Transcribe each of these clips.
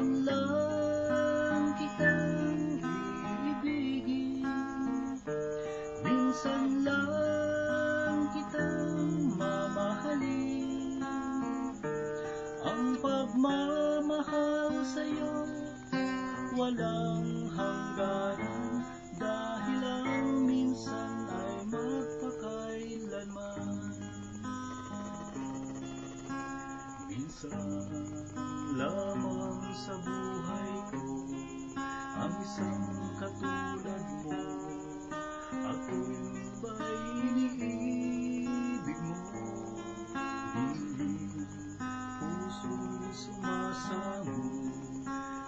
Minsan lang kitang iibigin, minsan lang kitang mamahalin. Ang pagmamahal sa'yo walang hangganan, dahil ang minsan ay magpakailanman. Minsan lamang sa buhay ko ang isang katulad mo, at tuwing ba'y iniibig mo, dilim puso'y sumasamo,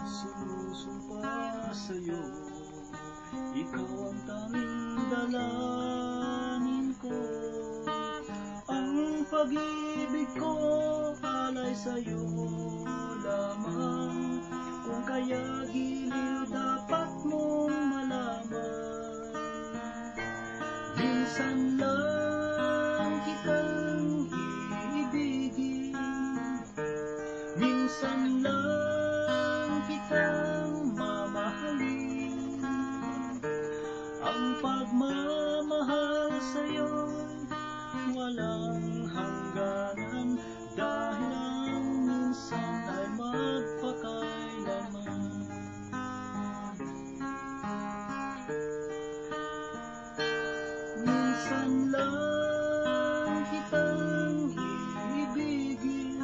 sumusumpa sa'yo. Ikaw ang tanging dalangin ko, ang pag-ibig ko alay sa'yo lamang, kung kaya giliw dapat mong malaman. Minsan lang kitang iibigin, minsan lang kitang mamahalin. Ang pagmamahal sa'yo'y walang hangganan, dahil ang minsan ay magpakailanman. Minsan lang kitang iibigin,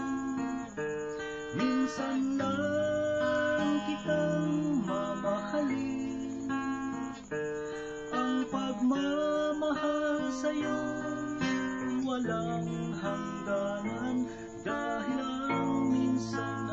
minsan lang kitang mamahalin. Ang pagmamahal sa'yo walang hangganan, dahil ang minsan